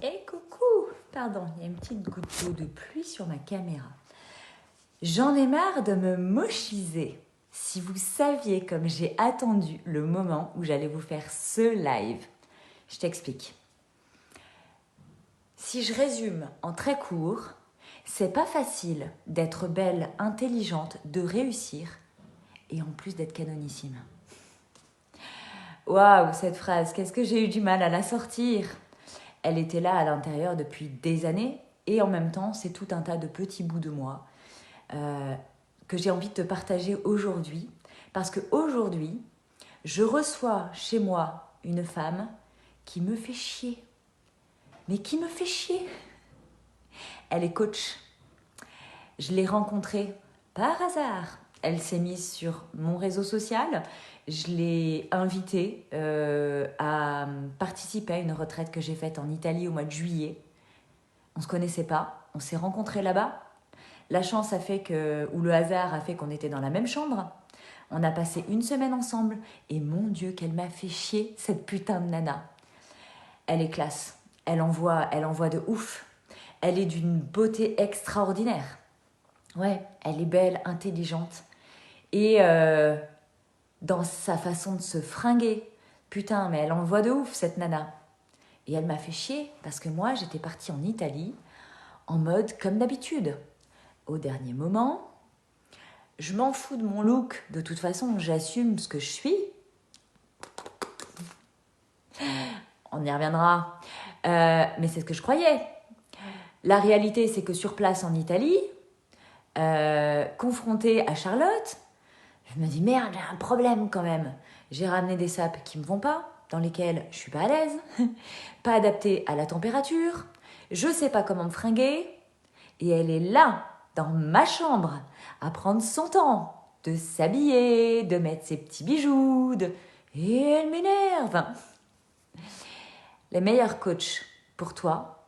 Et coucou! Pardon, il y a une petite goutte d'eau de pluie sur ma caméra. J'en ai marre de me mochiser. Si vous saviez comme j'ai attendu le moment où j'allais vous faire ce live, je t'explique. Si je résume en très court, c'est pas facile d'être belle, intelligente, de réussir et en plus d'être canonissime. Waouh, cette phrase, qu'est-ce que j'ai eu du mal à la sortir? Elle était là à l'intérieur depuis des années et en même temps, c'est tout un tas de petits bouts de moi que j'ai envie de te partager aujourd'hui. Parce qu'aujourd'hui, je reçois chez moi une femme qui me fait chier. Mais qui me fait chier. Elle est coach. Je l'ai rencontrée par hasard. Elle s'est mise sur mon réseau social. Je l'ai invitée à participer à une retraite que j'ai faite en Italie au mois de juillet. On ne se connaissait pas. On s'est rencontrés là-bas. La chance a fait que, ou le hasard a fait qu'on était dans la même chambre. On a passé une semaine ensemble. Et mon Dieu, qu'elle m'a fait chier, cette putain de nana. Elle est classe. Elle envoie de ouf. Elle est d'une beauté extraordinaire. Ouais, elle est belle, intelligente. Et dans sa façon de se fringuer. Putain, mais elle envoie de ouf, cette nana. Et elle m'a fait chier parce que moi, j'étais partie en Italie en mode comme d'habitude. Au dernier moment, je m'en fous de mon look. De toute façon, j'assume ce que je suis. On y reviendra. Mais c'est ce que je croyais. La réalité, c'est que sur place en Italie, confrontée à Charlotte, je me dis merde, j'ai un problème quand même. J'ai ramené des sapes qui me vont pas, dans lesquelles je suis pas à l'aise, pas adaptées à la température, je sais pas comment me fringuer, et elle est là, dans ma chambre, à prendre son temps, de s'habiller, de mettre ses petits bijoux, et elle m'énerve. Les meilleurs coachs pour toi,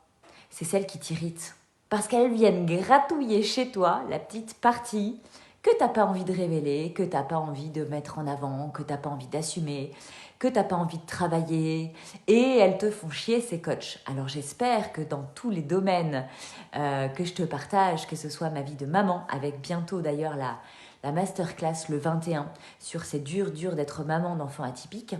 c'est celles qui t'irritent. Parce qu'elles viennent gratouiller chez toi la petite partie que t'as pas envie de révéler, que t'as pas envie de mettre en avant, que t'as pas envie d'assumer, que t'as pas envie de travailler. Et elles te font chier, ces coachs. Alors j'espère que dans tous les domaines que je te partage, que ce soit ma vie de maman, avec bientôt d'ailleurs la masterclass le 21 sur c'est dur d'être maman d'enfants atypiques,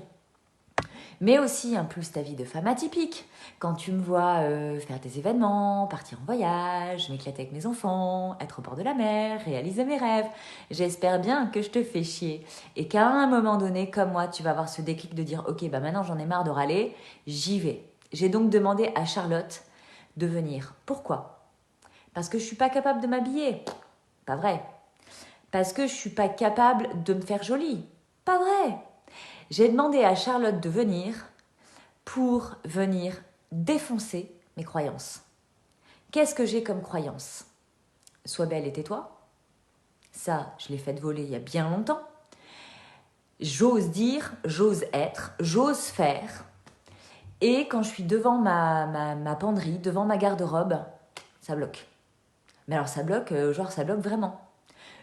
mais aussi un plus ta vie de femme atypique. Quand tu me vois faire des événements, partir en voyage, m'éclater avec mes enfants, être au bord de la mer, réaliser mes rêves, j'espère bien que je te fais chier et qu'à un moment donné, comme moi, tu vas avoir ce déclic de dire « Ok, bah maintenant j'en ai marre de râler, j'y vais ». J'ai donc demandé à Charlotte de venir. Pourquoi? Parce que je ne suis pas capable de m'habiller. Pas vrai. Parce que je ne suis pas capable de me faire jolie. Pas vrai. J'ai demandé à Charlotte de venir pour venir défoncer mes croyances. Qu'est-ce que j'ai comme croyance? Sois belle et tais-toi. Ça, je l'ai fait voler il y a bien longtemps. J'ose dire, j'ose être, j'ose faire. Et quand je suis devant ma penderie, devant ma garde-robe, ça bloque. Mais alors ça bloque, genre ça bloque vraiment.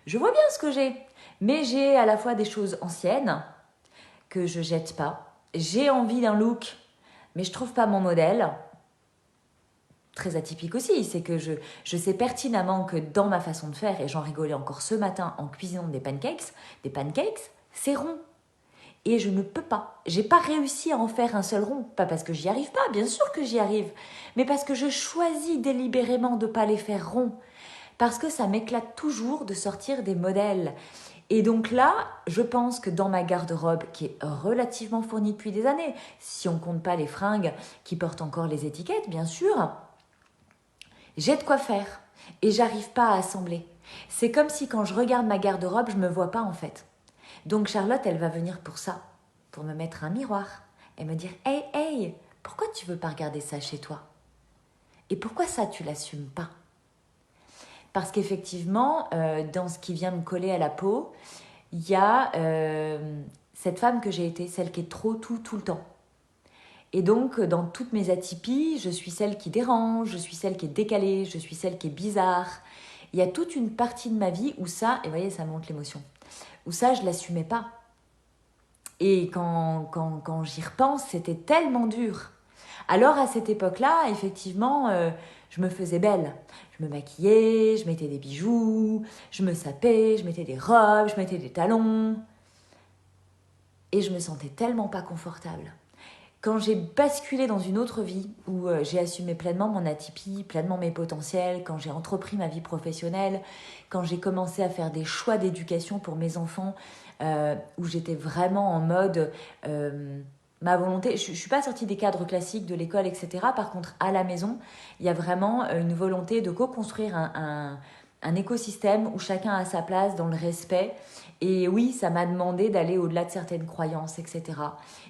Je vois bien ce que j'ai. Mais j'ai à la fois des choses anciennes que je jette pas. J'ai envie d'un look, mais je trouve pas mon modèle. Très atypique aussi, c'est que je sais pertinemment que dans ma façon de faire, et j'en rigolais encore ce matin en cuisinant des pancakes, c'est rond. Et je ne peux pas. J'ai pas réussi à en faire un seul rond. Pas parce que j'y arrive pas, bien sûr que j'y arrive, mais parce que je choisis délibérément de pas les faire ronds. Parce que ça m'éclate toujours de sortir des modèles. Et donc là, je pense que dans ma garde-robe, qui est relativement fournie depuis des années, si on compte pas les fringues qui portent encore les étiquettes, bien sûr, j'ai de quoi faire. Et j'arrive pas à assembler. C'est comme si quand je regarde ma garde-robe, je me vois pas en fait. Donc Charlotte, elle va venir pour ça, pour me mettre un miroir et me dire « Hey, pourquoi tu veux pas regarder ça chez toi? Et pourquoi ça, tu l'assumes pas ?» Parce qu'effectivement, dans ce qui vient me coller à la peau, il y a cette femme que j'ai été, celle qui est trop tout le temps. Et donc, dans toutes mes atypies, je suis celle qui dérange, je suis celle qui est décalée, je suis celle qui est bizarre. Il y a toute une partie de ma vie où ça, et vous voyez, ça monte l'émotion, où ça, je ne l'assumais pas. Et quand j'y repense, c'était tellement dur. Alors à cette époque-là, effectivement, je me faisais belle. Je me maquillais, je mettais des bijoux, je me sapais, je mettais des robes, je mettais des talons. Et je me sentais tellement pas confortable. Quand j'ai basculé dans une autre vie où j'ai assumé pleinement mon atypie, pleinement mes potentiels, quand j'ai entrepris ma vie professionnelle, quand j'ai commencé à faire des choix d'éducation pour mes enfants, où j'étais vraiment en mode ma volonté, je ne suis pas sortie des cadres classiques de l'école, etc. Par contre, à la maison, il y a vraiment une volonté de co-construire un écosystème où chacun a sa place dans le respect. Et oui, ça m'a demandé d'aller au-delà de certaines croyances, etc.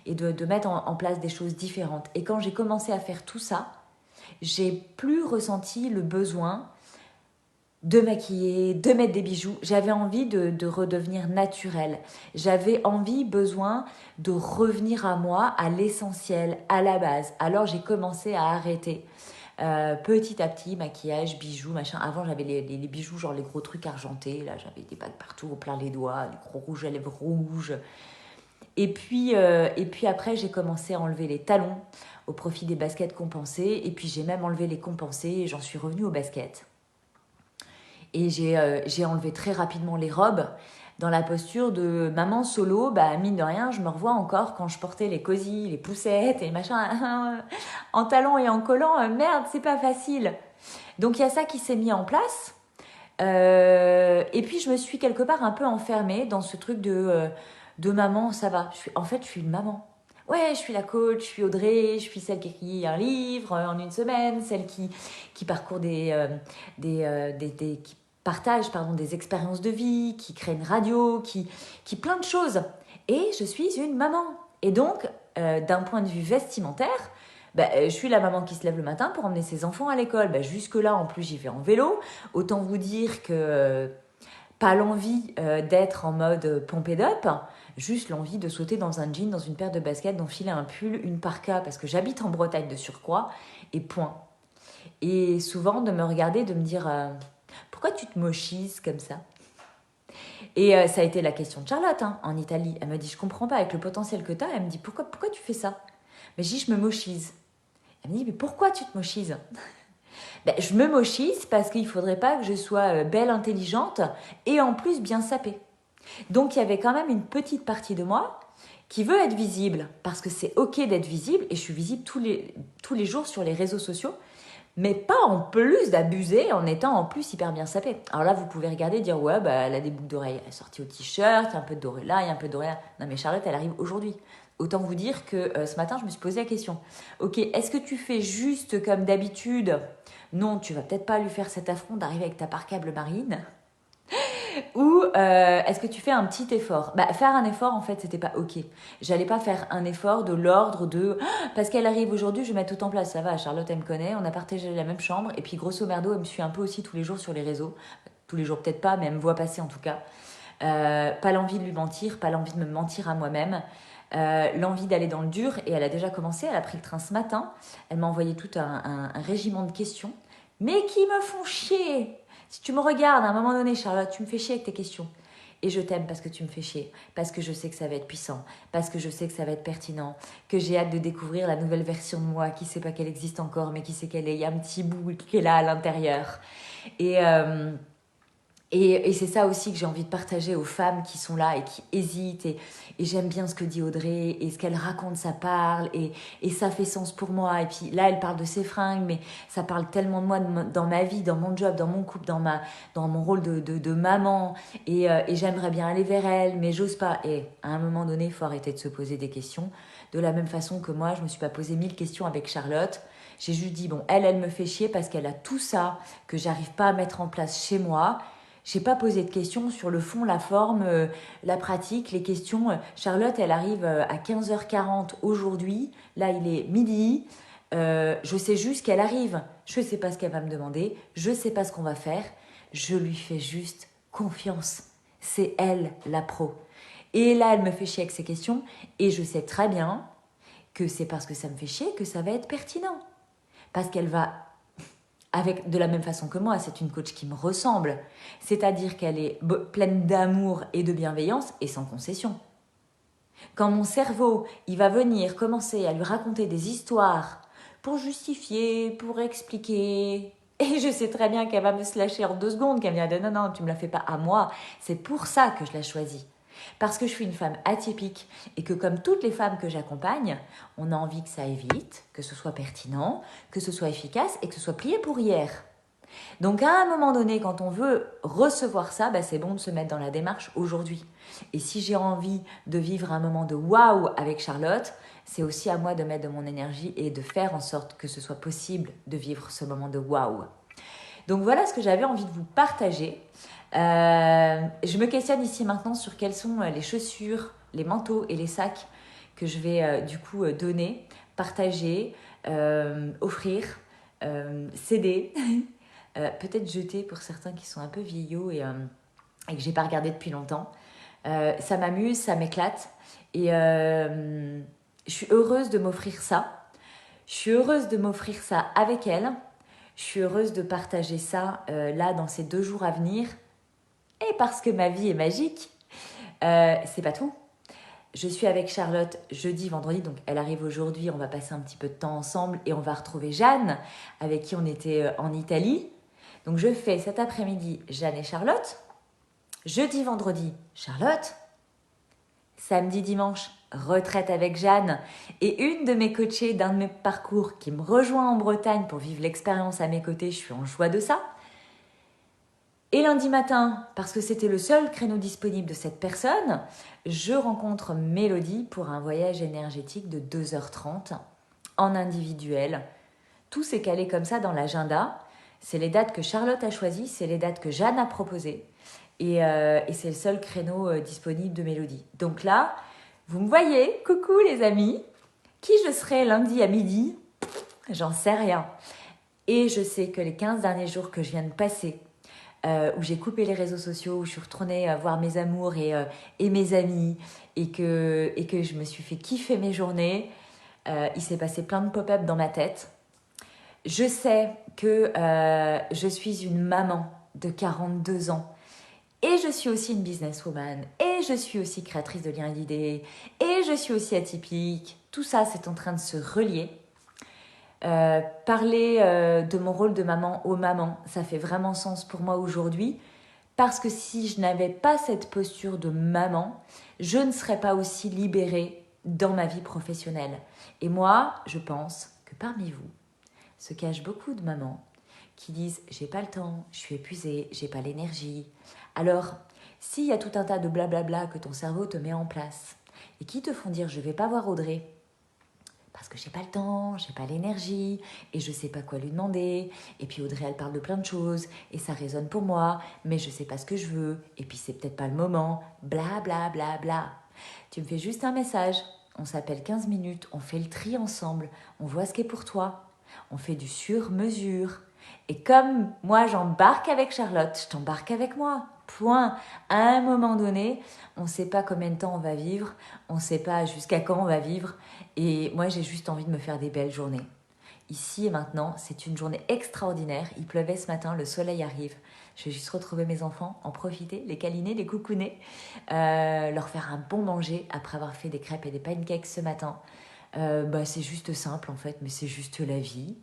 Et de mettre en place des choses différentes. Et quand j'ai commencé à faire tout ça, j'ai plus ressenti le besoin de maquiller, de mettre des bijoux. J'avais envie de redevenir naturelle. J'avais envie, besoin de revenir à moi, à l'essentiel, à la base. Alors j'ai commencé à arrêter. Petit à petit, maquillage, bijoux, machin. Avant, j'avais les bijoux, genre les gros trucs argentés. Là, j'avais des bagues partout, au plein les doigts, des gros rouges à lèvres rouges. Et puis après, j'ai commencé à enlever les talons au profit des baskets compensées. Et puis j'ai même enlevé les compensées et j'en suis revenue aux baskets. Et j'ai enlevé très rapidement les robes dans la posture de maman solo. Bah, mine de rien, je me revois encore quand je portais les cosy, les poussettes et machin en talons et en collant. Merde, c'est pas facile. Donc il y a ça qui s'est mis en place. Et puis je me suis quelque part un peu enfermée dans ce truc de maman, ça va. En fait, je suis une maman. Ouais, je suis la coach, je suis Audrey, je suis celle qui écrit un livre en une semaine, celle qui parcourt qui partage des expériences de vie, qui crée une radio, qui plein de choses. Et je suis une maman. Et donc, d'un point de vue vestimentaire, je suis la maman qui se lève le matin pour emmener ses enfants à l'école. Jusque-là, en plus, j'y vais en vélo. Autant vous dire que pas l'envie d'être en mode pump it up, juste l'envie de sauter dans un jean, dans une paire de baskets, d'enfiler un pull, une parka, parce que j'habite en Bretagne de surcroît, et point. Et souvent de me regarder, de me dire pourquoi tu te mochises comme ça? Et ça a été la question de Charlotte en Italie. Elle me dit je comprends pas, avec le potentiel que tu as, elle me dit pourquoi tu fais ça? Mais je dis je me mochise. Elle me dit mais pourquoi tu te mochises? Je me mochise parce qu'il ne faudrait pas que je sois belle, intelligente et en plus bien sapée. Donc il y avait quand même une petite partie de moi qui veut être visible parce que c'est ok d'être visible et je suis visible tous les jours sur les réseaux sociaux, mais pas en plus d'abuser en étant en plus hyper bien sapée. Alors là, vous pouvez regarder et dire ouais, elle a des boucles d'oreilles, elle est sortie au t-shirt, il y a un peu de doré là, il y a un peu de doré là. Non mais Charlotte, elle arrive aujourd'hui. Autant vous dire que ce matin, je me suis posé la question. Ok, est-ce que tu fais juste comme d'habitude? Non, tu vas peut-être pas lui faire cet affront d'arriver avec ta parka bleu marine. Ou est-ce que tu fais un petit effort? Faire un effort, en fait, c'était pas ok. J'allais pas faire un effort de l'ordre de parce qu'elle arrive aujourd'hui, je vais mettre tout en place. Ça va, Charlotte, elle me connaît, on a partagé la même chambre. Et puis, grosso merdo, elle me suit un peu aussi tous les jours sur les réseaux. Tous les jours, peut-être pas, mais elle me voit passer en tout cas. Pas l'envie de lui mentir, pas l'envie de me mentir à moi-même. L'envie d'aller dans le dur, et elle a déjà commencé, elle a pris le train ce matin, elle m'a envoyé tout un régiment de questions, mais qui me font chier. Si tu me regardes à un moment donné, Charlotte, tu me fais chier avec tes questions. Et je t'aime parce que tu me fais chier, parce que je sais que ça va être puissant, parce que je sais que ça va être pertinent, que j'ai hâte de découvrir la nouvelle version de moi, qui sait pas qu'elle existe encore, mais qui sait qu'elle est, il y a un petit bout qui est là à l'intérieur. Et... Et c'est ça aussi que j'ai envie de partager aux femmes qui sont là et qui hésitent. Et j'aime bien ce que dit Audrey et ce qu'elle raconte, ça parle et ça fait sens pour moi. Et puis là, elle parle de ses fringues, mais ça parle tellement de moi dans ma vie, dans mon job, dans mon couple, dans mon rôle de maman. Et j'aimerais bien aller vers elle, mais j'ose pas. Et à un moment donné, il faut arrêter de se poser des questions. De la même façon que moi, je me suis pas posé 1000 questions avec Charlotte. J'ai juste dit, bon, elle me fait chier parce qu'elle a tout ça que j'arrive pas à mettre en place chez moi. J'ai pas posé de questions sur le fond, la forme, la pratique, les questions. Charlotte, elle arrive à 15h40 aujourd'hui. Là, il est midi. Je sais juste qu'elle arrive. Je sais pas ce qu'elle va me demander. Je sais pas ce qu'on va faire. Je lui fais juste confiance. C'est elle, la pro. Et là, elle me fait chier avec ses questions. Et je sais très bien que c'est parce que ça me fait chier que ça va être pertinent. Parce qu'elle va... de la même façon que moi, c'est une coach qui me ressemble. C'est-à-dire qu'elle est pleine d'amour et de bienveillance et sans concession. Quand mon cerveau, il va venir commencer à lui raconter des histoires pour justifier, pour expliquer. Et je sais très bien qu'elle va me slasher en 2 secondes, qu'elle me dit non, non, tu me la fais pas à moi. C'est pour ça que je la choisis. Parce que je suis une femme atypique et que comme toutes les femmes que j'accompagne, on a envie que ça aille vite, que ce soit pertinent, que ce soit efficace et que ce soit plié pour hier. Donc à un moment donné, quand on veut recevoir ça, c'est bon de se mettre dans la démarche aujourd'hui. Et si j'ai envie de vivre un moment de waouh avec Charlotte, c'est aussi à moi de mettre de mon énergie et de faire en sorte que ce soit possible de vivre ce moment de waouh. Donc voilà ce que j'avais envie de vous partager. Je me questionne ici maintenant sur quelles sont les chaussures, les manteaux et les sacs que je vais donner, partager, offrir, céder, peut-être jeter pour certains qui sont un peu vieillots et que j'ai pas regardé depuis longtemps. Ça m'amuse, ça m'éclate et je suis heureuse de m'offrir ça. Je suis heureuse de m'offrir ça avec elle. Je suis heureuse de partager ça là dans ces 2 jours à venir. Et parce que ma vie est magique, c'est pas tout. Je suis avec Charlotte jeudi, vendredi, donc elle arrive aujourd'hui, on va passer un petit peu de temps ensemble et on va retrouver Jeanne, avec qui on était en Italie. Donc je fais cet après-midi Jeanne et Charlotte. Jeudi, vendredi, Charlotte. Samedi, dimanche, retraite avec Jeanne. Et une de mes coachées d'un de mes parcours qui me rejoint en Bretagne pour vivre l'expérience à mes côtés, je suis en joie de ça. Et lundi matin, parce que c'était le seul créneau disponible de cette personne, je rencontre Mélodie pour un voyage énergétique de 2h30 en individuel. Tout s'est calé comme ça dans l'agenda. C'est les dates que Charlotte a choisies, c'est les dates que Jeanne a proposées. Et c'est le seul créneau disponible de Mélodie. Donc là, vous me voyez, coucou les amis, qui je serai lundi à midi, j'en sais rien. Et je sais que les 15 derniers jours que je viens de passer, où j'ai coupé les réseaux sociaux, où je suis retournée voir mes amours et mes amis, et que je me suis fait kiffer mes journées, il s'est passé plein de pop-up dans ma tête. Je sais que je suis une maman de 42 ans, et je suis aussi une businesswoman, et je suis aussi créatrice de liens et d'idées, et je suis aussi atypique. Tout ça, c'est en train de se relier. Parler de mon rôle de maman aux mamans, ça fait vraiment sens pour moi aujourd'hui, parce que si je n'avais pas cette posture de maman, je ne serais pas aussi libérée dans ma vie professionnelle. Et moi, je pense que parmi vous se cachent beaucoup de mamans qui disent « j'ai pas le temps, je suis épuisée, j'ai pas l'énergie ». Alors, s'il y a tout un tas de blablabla que ton cerveau te met en place et qui te font dire « je vais pas voir Audrey », parce que j'ai pas le temps, j'ai pas l'énergie et je sais pas quoi lui demander. Et puis Audrey, elle parle de plein de choses et ça résonne pour moi, mais je sais pas ce que je veux et puis c'est peut-être pas le moment. Bla bla bla bla. Tu me fais juste un message. On s'appelle 15 minutes, on fait le tri ensemble, on voit ce qui est pour toi. On fait du sur-mesure. Et comme moi j'embarque avec Charlotte, je t'embarque avec moi. Point. À un moment donné, on ne sait pas combien de temps on va vivre, on ne sait pas jusqu'à quand on va vivre. Et moi, j'ai juste envie de me faire des belles journées. Ici et maintenant, c'est une journée extraordinaire. Il pleuvait ce matin, le soleil arrive. Je vais juste retrouver mes enfants, en profiter, les câliner, les coucouner, leur faire un bon manger après avoir fait des crêpes et des pancakes ce matin. C'est juste simple en fait, mais c'est juste la vie.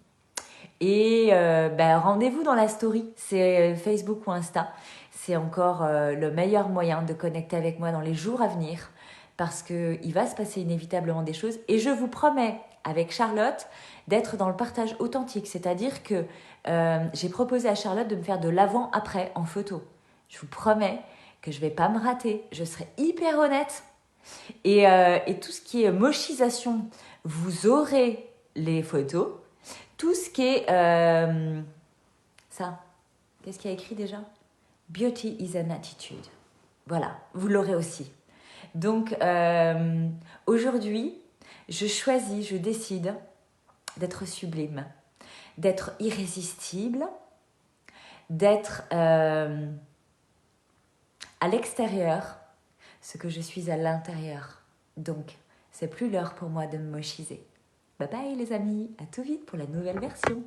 Et rendez-vous dans la story, c'est Facebook ou Insta. C'est encore le meilleur moyen de connecter avec moi dans les jours à venir parce qu'il va se passer inévitablement des choses. Et je vous promets, avec Charlotte, d'être dans le partage authentique. C'est-à-dire que j'ai proposé à Charlotte de me faire de l'avant-après en photo. Je vous promets que je ne vais pas me rater. Je serai hyper honnête. Et tout ce qui est mochisation, vous aurez les photos. Tout ce qui est... ça, qu'est-ce qu'il y a écrit déjà ? Beauty is an attitude. Voilà, vous l'aurez aussi. Donc, aujourd'hui, je décide d'être sublime, d'être irrésistible, d'être à l'extérieur ce que je suis à l'intérieur. Donc, c'est plus l'heure pour moi de me mochiser. Bye bye les amis, à tout vite pour la nouvelle version.